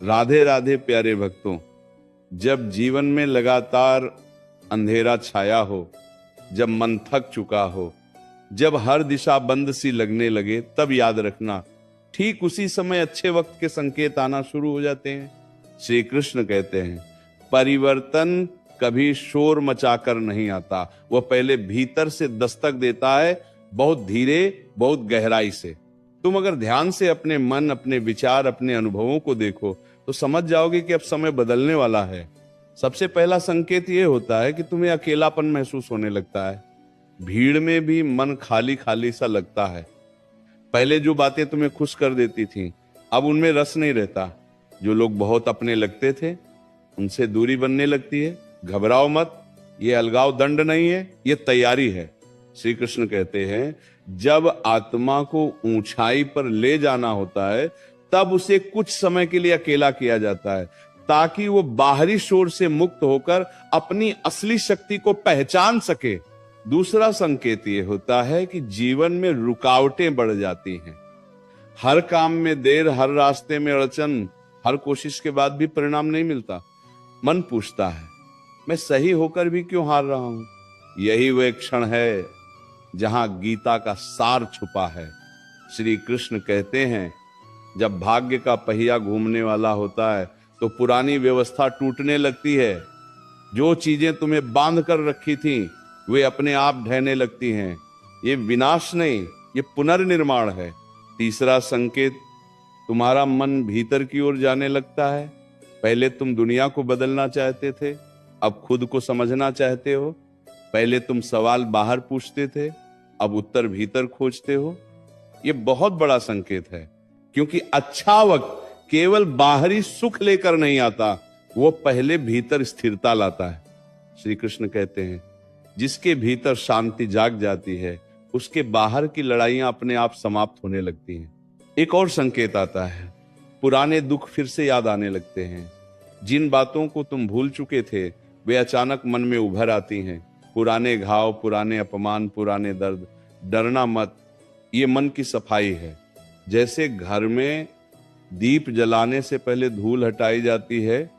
राधे राधे प्यारे भक्तों, जब जीवन में लगातार अंधेरा छाया हो, जब मन थक चुका हो, जब हर दिशा बंद सी लगने लगे, तब याद रखना ठीक उसी समय अच्छे वक्त के संकेत आना शुरू हो जाते हैं। श्री कृष्ण कहते हैं, परिवर्तन कभी शोर मचाकर नहीं आता, वह पहले भीतर से दस्तक देता है, बहुत धीरे, बहुत गहराई से। तुम अगर ध्यान से अपने मन, अपने विचार, अपने अनुभवों को देखो तो समझ जाओगे कि अब समय बदलने वाला है। सबसे पहला संकेत यह होता है कि तुम्हें अकेलापन महसूस होने लगता है। भीड़ में भी मन खाली खाली सा लगता है। पहले जो बातें तुम्हें खुश कर देती थीं, अब उनमें रस नहीं रहता। जो लोग बहुत अपने लगते थे, उनसे दूरी बनने लगती है। घबराओ मत, ये अलगाव दंड नहीं है, ये तैयारी है। श्री कृष्ण कहते हैं, जब आत्मा को ऊंचाई पर ले जाना होता है, तब उसे कुछ समय के लिए अकेला किया जाता है, ताकि वो बाहरी शोर से मुक्त होकर अपनी असली शक्ति को पहचान सके। दूसरा संकेत ये होता है कि जीवन में रुकावटें बढ़ जाती हैं। हर काम में देर, हर रास्ते में अड़चन, हर कोशिश के बाद भी परिणाम नहीं मिलता। मन पूछता है, मैं सही होकर भी क्यों हार रहा हूं? यही वह क्षण है जहां गीता का सार छुपा है। श्री कृष्ण कहते हैं, जब भाग्य का पहिया घूमने वाला होता है तो पुरानी व्यवस्था टूटने लगती है। जो चीजें तुम्हें बांध कर रखी थी, वे अपने आप ढहने लगती हैं। ये विनाश नहीं, ये पुनर्निर्माण है। तीसरा संकेत, तुम्हारा मन भीतर की ओर जाने लगता है। पहले तुम दुनिया को बदलना चाहते थे, अब खुद को समझना चाहते हो। पहले तुम सवाल बाहर पूछते थे, अब उत्तर भीतर खोजते हो। यह बहुत बड़ा संकेत है, क्योंकि अच्छा वक्त केवल बाहरी सुख लेकर नहीं आता, वो पहले भीतर स्थिरता लाता है। श्री कृष्ण कहते हैं, जिसके भीतर शांति जाग जाती है, उसके बाहर की लड़ाइयां अपने आप समाप्त होने लगती हैं। एक और संकेत आता है, पुराने दुख फिर से याद आने लगते हैं। जिन बातों को तुम भूल चुके थे, वे अचानक मन में उभर आती हैं। पुराने घाव, पुराने अपमान, पुराने दर्द। डरना मत, ये मन की सफाई है। जैसे घर में दीप जलाने से पहले धूल हटाई जाती है,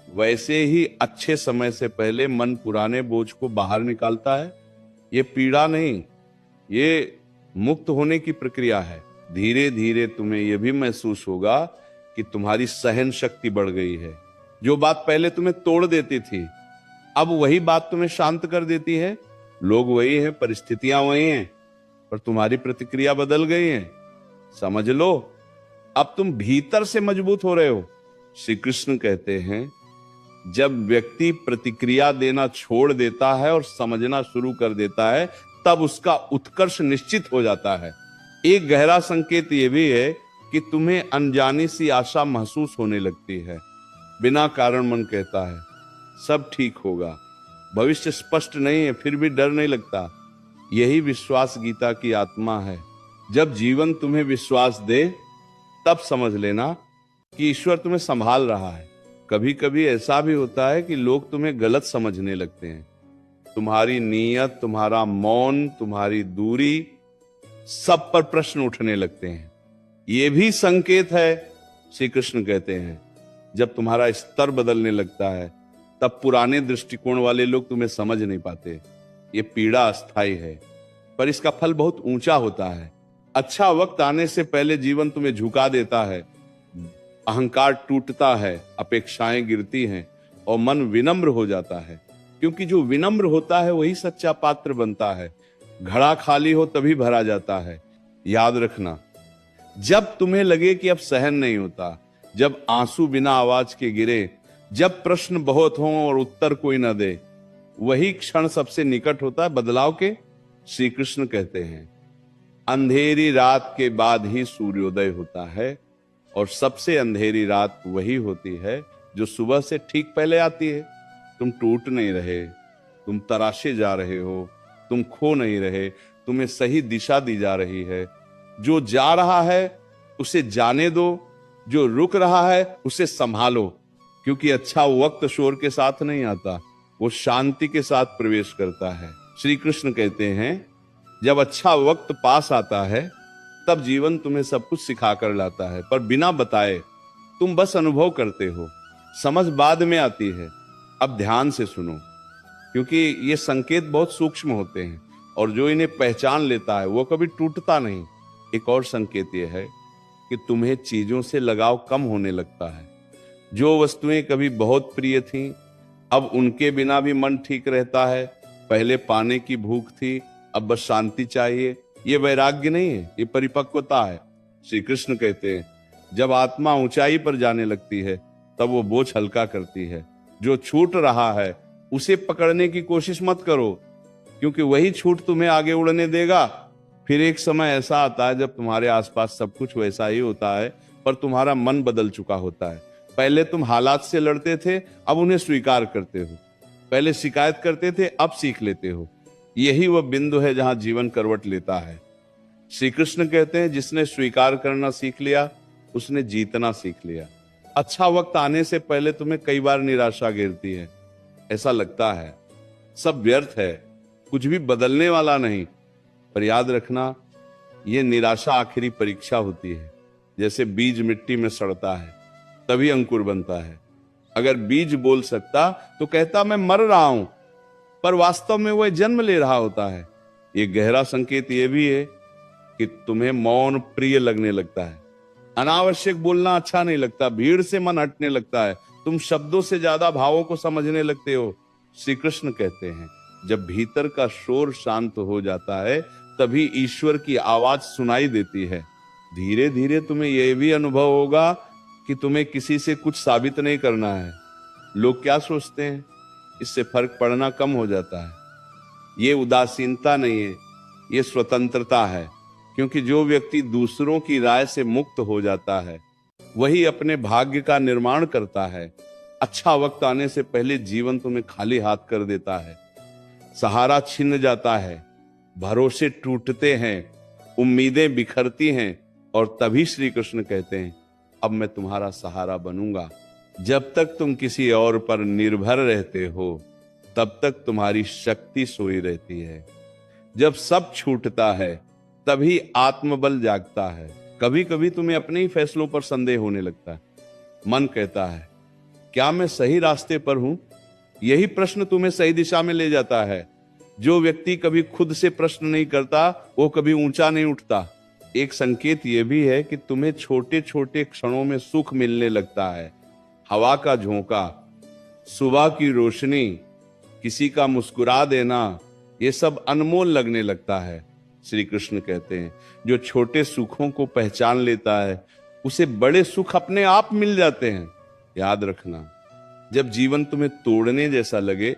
वैसे ही अच्छे समय से पहले मन पुराने बोझ को बाहर निकालता है। ये पीड़ा नहीं, ये मुक्त होने की प्रक्रिया है। धीरे धीरे तुम्हें यह भी महसूस होगा कि तुम्हारी सहन शक्ति बढ़ गई है। जो बात पहले तुम्हें तोड़ देती थी, अब वही बात तुम्हें शांत कर देती है। लोग वही हैं, परिस्थितियां वही हैं, पर तुम्हारी प्रतिक्रिया बदल गई है। समझ लो, अब तुम भीतर से मजबूत हो रहे हो। श्री कृष्ण कहते हैं, जब व्यक्ति प्रतिक्रिया देना छोड़ देता है और समझना शुरू कर देता है, तब उसका उत्कर्ष निश्चित हो जाता है। एक गहरा संकेत यह भी है कि तुम्हें अनजानी सी आशा महसूस होने लगती है। बिना कारण मन कहता है, सब ठीक होगा। भविष्य स्पष्ट नहीं है, फिर भी डर नहीं लगता। यही विश्वास गीता की आत्मा है। जब जीवन तुम्हें विश्वास दे, तब समझ लेना कि ईश्वर तुम्हें संभाल रहा है। कभी कभी ऐसा भी होता है कि लोग तुम्हें गलत समझने लगते हैं। तुम्हारी नीयत, तुम्हारा मौन, तुम्हारी दूरी, सब पर प्रश्न उठने लगते हैं। यह भी संकेत है। श्री कृष्ण कहते हैं, जब तुम्हारा स्तर बदलने लगता है, तब पुराने दृष्टिकोण वाले लोग तुम्हें समझ नहीं पाते। ये पीड़ा अस्थायी है, पर इसका फल बहुत ऊंचा होता है। अच्छा वक्त आने से पहले जीवन तुम्हें झुका देता है। अहंकार टूटता है, अपेक्षाएं गिरती हैं और मन विनम्र हो जाता है। क्योंकि जो विनम्र होता है वही सच्चा पात्र बनता है। घड़ा खाली हो तभी भरा जाता है। याद रखना, जब तुम्हें लगे कि अब सहन नहीं होता, जब आंसू बिना आवाज के गिरे, जब प्रश्न बहुत हों और उत्तर कोई न दे, वही क्षण सबसे निकट होता है बदलाव के। श्री कृष्ण कहते हैं, अंधेरी रात के बाद ही सूर्योदय होता है, और सबसे अंधेरी रात वही होती है जो सुबह से ठीक पहले आती है। तुम टूट नहीं रहे, तुम तराशे जा रहे हो, तुम खो नहीं रहे, तुम्हें सही दिशा दी जा रही है। जो जा रहा है उसे जाने दो, जो रुक रहा है उसे संभालो। क्योंकि अच्छा वक्त शोर के साथ नहीं आता, वो शांति के साथ प्रवेश करता है। श्री कृष्ण कहते हैं, जब अच्छा वक्त पास आता है, तब जीवन तुम्हें सब कुछ सिखा कर लाता है, पर बिना बताए। तुम बस अनुभव करते हो, समझ बाद में आती है। अब ध्यान से सुनो, क्योंकि ये संकेत बहुत सूक्ष्म होते हैं और जो इन्हें पहचान लेता है वो कभी टूटता नहीं। एक और संकेत ये है कि तुम्हें चीजों से लगाव कम होने लगता है। जो वस्तुएं कभी बहुत प्रिय थीं, अब उनके बिना भी मन ठीक रहता है। पहले पाने की भूख थी, अब बस शांति चाहिए। ये वैराग्य नहीं है, ये परिपक्वता है। श्री कृष्ण कहते हैं, जब आत्मा ऊंचाई पर जाने लगती है तब वो बोझ हल्का करती है। जो छूट रहा है उसे पकड़ने की कोशिश मत करो, क्योंकि वही छूट तुम्हें आगे उड़ने देगा। फिर एक समय ऐसा आता है जब तुम्हारे आसपास सब कुछ वैसा ही होता है, पर तुम्हारा मन बदल चुका होता है। पहले तुम हालात से लड़ते थे, अब उन्हें स्वीकार करते हो। पहले शिकायत करते थे, अब सीख लेते हो। यही वह बिंदु है जहां जीवन करवट लेता है। श्री कृष्ण कहते हैं, जिसने स्वीकार करना सीख लिया उसने जीतना सीख लिया। अच्छा वक्त आने से पहले तुम्हें कई बार निराशा घेरती है। ऐसा लगता है सब व्यर्थ है, कुछ भी बदलने वाला नहीं। पर याद रखना, यह निराशा आखिरी परीक्षा होती है। जैसे बीज मिट्टी में सड़ता है तभी अंकुर बनता है। अगर बीज बोल सकता तो कहता मैं मर रहा हूं, पर वास्तव में वह जन्म ले रहा होता है। यह गहरा संकेत यह भी है कि तुम्हें मौन प्रिय लगने लगता है। अनावश्यक बोलना अच्छा नहीं लगता, भीड़ से मन हटने लगता है। तुम शब्दों से ज्यादा भावों को समझने लगते हो। श्री कृष्ण कहते हैं, जब भीतर का शोर शांत हो जाता है तभी ईश्वर की आवाज सुनाई देती है। धीरे धीरे तुम्हें यह भी अनुभव होगा कि तुम्हें किसी से कुछ साबित नहीं करना है। लोग क्या सोचते हैं, इससे फर्क पड़ना कम हो जाता है। ये उदासीनता नहीं है, ये स्वतंत्रता है। क्योंकि जो व्यक्ति दूसरों की राय से मुक्त हो जाता है वही अपने भाग्य का निर्माण करता है। अच्छा वक्त आने से पहले जीवन तुम्हें खाली हाथ कर देता है। सहारा छिन जाता है, भरोसे टूटते हैं, उम्मीदें बिखरती हैं, और तभी श्री कृष्ण कहते हैं, अब मैं तुम्हारा सहारा बनूंगा। जब तक तुम किसी और पर निर्भर रहते हो तब तक तुम्हारी शक्ति सोई रहती है। जब सब छूटता है तभी आत्मबल जागता है। कभी कभी तुम्हें अपने ही फैसलों पर संदेह होने लगता है। मन कहता है, क्या मैं सही रास्ते पर हूं? यही प्रश्न तुम्हें सही दिशा में ले जाता है। जो व्यक्ति कभी खुद से प्रश्न नहीं करता वो कभी ऊंचा नहीं उठता। एक संकेत यह भी है कि तुम्हें छोटे छोटे क्षणों में सुख मिलने लगता है। हवा का झोंका, सुबह की रोशनी, किसी का मुस्कुरा देना, ये सब अनमोल लगने लगता है। श्री कृष्ण कहते हैं, जो छोटे सुखों को पहचान लेता है उसे बड़े सुख अपने आप मिल जाते हैं। याद रखना, जब जीवन तुम्हें तोड़ने जैसा लगे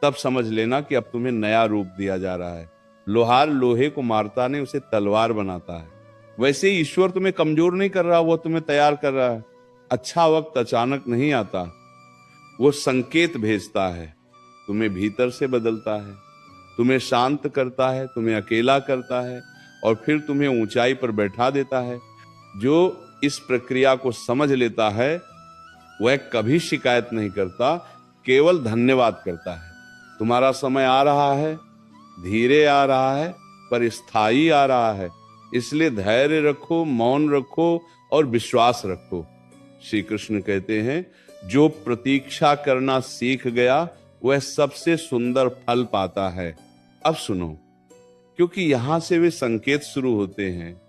तब समझ लेना कि अब तुम्हें नया रूप दिया जा रहा है। लोहार लोहे को मारता नहीं, उसे तलवार बनाता है। वैसे ही ईश्वर तुम्हें कमजोर नहीं कर रहा, वो तुम्हें तैयार कर रहा है। अच्छा वक्त अचानक नहीं आता, वो संकेत भेजता है। तुम्हें भीतर से बदलता है, तुम्हें शांत करता है, तुम्हें अकेला करता है और फिर तुम्हें ऊंचाई पर बैठा देता है। जो इस प्रक्रिया को समझ लेता है वह कभी शिकायत नहीं करता, केवल धन्यवाद करता है। तुम्हारा समय आ रहा है, धीरे आ रहा है, पर स्थायी आ रहा है। इसलिए धैर्य रखो, मौन रखो और विश्वास रखो। श्री कृष्ण कहते हैं, जो प्रतीक्षा करना सीख गया वह सबसे सुंदर फल पाता है। अब सुनो, क्योंकि यहां से वे संकेत शुरू होते हैं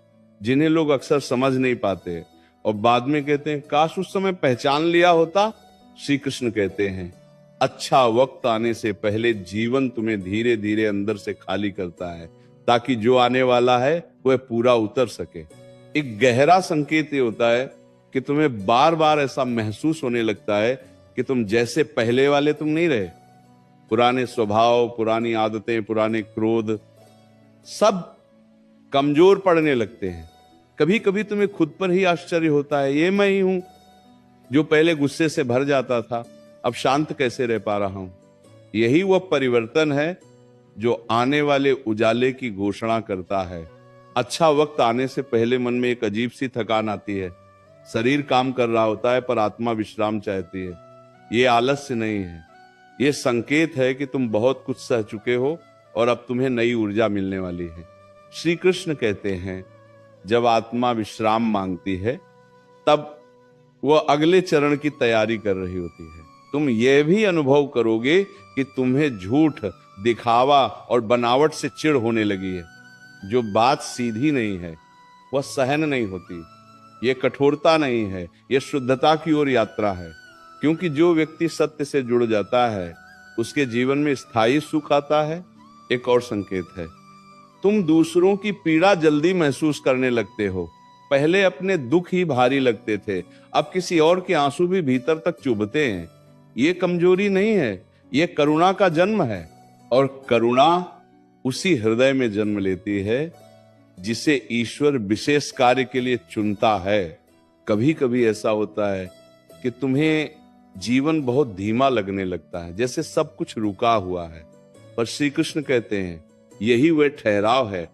जिन्हें लोग अक्सर समझ नहीं पाते और बाद में कहते हैं, काश उस समय पहचान लिया होता। श्री कृष्ण कहते हैं, अच्छा वक्त आने से पहले जीवन तुम्हें धीरे धीरे अंदर से खाली करता है, ताकि जो आने वाला है वह पूरा उतर सके। एक गहरा संकेत ये होता है कि तुम्हें बार बार ऐसा महसूस होने लगता है कि तुम जैसे पहले वाले तुम नहीं रहे। पुराने स्वभाव, पुरानी आदतें, पुराने क्रोध सब कमजोर पड़ने लगते हैं। कभी कभी तुम्हें खुद पर ही आश्चर्य होता है, ये मैं ही हूं जो पहले गुस्से से भर जाता था, अब शांत कैसे रह पा रहा हूं। यही वह परिवर्तन है जो आने वाले उजाले की घोषणा करता है। अच्छा वक्त आने से पहले मन में एक अजीब सी थकान आती है। शरीर काम कर रहा होता है पर आत्मा विश्राम चाहती है। ये आलस्य नहीं है, ये संकेत है कि तुम बहुत कुछ सह चुके हो और अब तुम्हें नई ऊर्जा मिलने वाली है। श्री कृष्ण कहते हैं, जब आत्मा विश्राम मांगती है तब वह अगले चरण की तैयारी कर रही होती है। तुम यह भी अनुभव करोगे कि तुम्हें झूठ, दिखावा और बनावट से चिढ़ होने लगी है। जो बात सीधी नहीं है वह सहन नहीं होती। ये कठोरता नहीं है, यह शुद्धता की ओर यात्रा है। क्योंकि जो व्यक्ति सत्य से जुड़ जाता है उसके जीवन में स्थायी सुख आता है। एक और संकेत है, तुम दूसरों की पीड़ा जल्दी महसूस करने लगते हो। पहले अपने दुख ही भारी लगते थे, अब किसी और के आंसू भी भीतर तक चुभते हैं। ये कमजोरी नहीं है, ये करुणा का जन्म है। और करुणा उसी हृदय में जन्म लेती है जिसे ईश्वर विशेष कार्य के लिए चुनता है। कभी कभी ऐसा होता है कि तुम्हें जीवन बहुत धीमा लगने लगता है, जैसे सब कुछ रुका हुआ है। पर श्री कृष्ण कहते हैं यही वह ठहराव है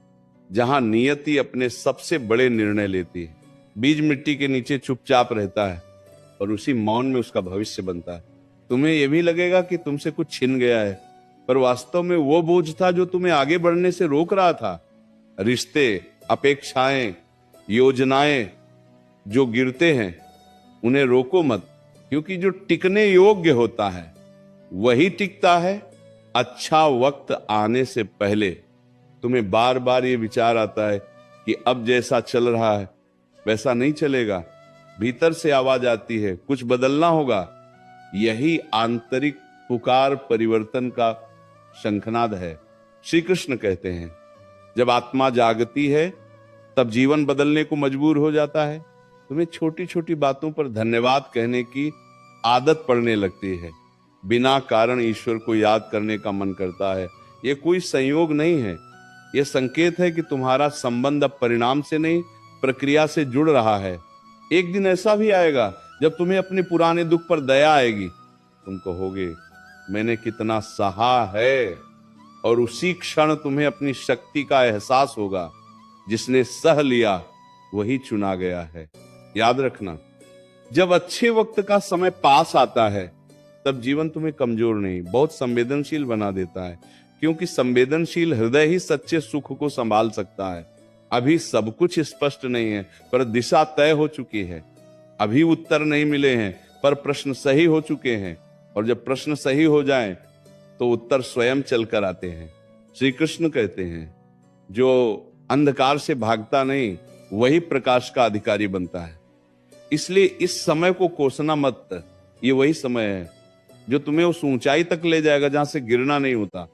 जहां नियति अपने सबसे बड़े निर्णय लेती है। बीज मिट्टी के नीचे चुपचाप रहता है और उसी मौन में उसका भविष्य बनता है। तुम्हें यह भी लगेगा कि तुमसे कुछ छिन गया है, पर वास्तव में वो बोझ था जो तुम्हें आगे बढ़ने से रोक रहा था। रिश्ते, अपेक्षाएं, योजनाएं जो गिरते हैं उन्हें रोको मत, क्योंकि जो टिकने योग्य होता है वही टिकता है। अच्छा वक्त आने से पहले तुम्हें बार बार ये विचार आता है कि अब जैसा चल रहा है वैसा नहीं चलेगा। भीतर से आवाज आती है कुछ बदलना होगा। यही आंतरिक पुकार परिवर्तन का शंखनाद है। श्री कृष्ण कहते हैं जब आत्मा जागती है तब जीवन बदलने को मजबूर हो जाता है। तुम्हें छोटी छोटी बातों पर धन्यवाद कहने की आदत पड़ने लगती है। बिना कारण ईश्वर को याद करने का मन करता है। यह कोई संयोग नहीं है, यह संकेत है कि तुम्हारा संबंध अब परिणाम से नहीं प्रक्रिया से जुड़ रहा है। एक दिन ऐसा भी आएगा जब तुम्हें अपने पुराने दुख पर दया आएगी। तुम कहोगे मैंने कितना सहा है, और उसी क्षण तुम्हें अपनी शक्ति का एहसास होगा। जिसने सह लिया वही चुना गया है। याद रखना, जब अच्छे वक्त का समय पास आता है तब जीवन तुम्हें कमजोर नहीं, बहुत संवेदनशील बना देता है। क्योंकि संवेदनशील हृदय ही सच्चे सुख को संभाल सकता है। अभी सब कुछ स्पष्ट नहीं है पर दिशा तय हो चुकी है। अभी उत्तर नहीं मिले हैं पर प्रश्न सही हो चुके हैं। और जब प्रश्न सही हो जाएं तो उत्तर स्वयं चलकर आते हैं। श्री कृष्ण कहते हैं जो अंधकार से भागता नहीं वही प्रकाश का अधिकारी बनता है। इसलिए इस समय को कोसना मत। ये वही समय है जो तुम्हें उस ऊंचाई तक ले जाएगा जहां से गिरना नहीं होता।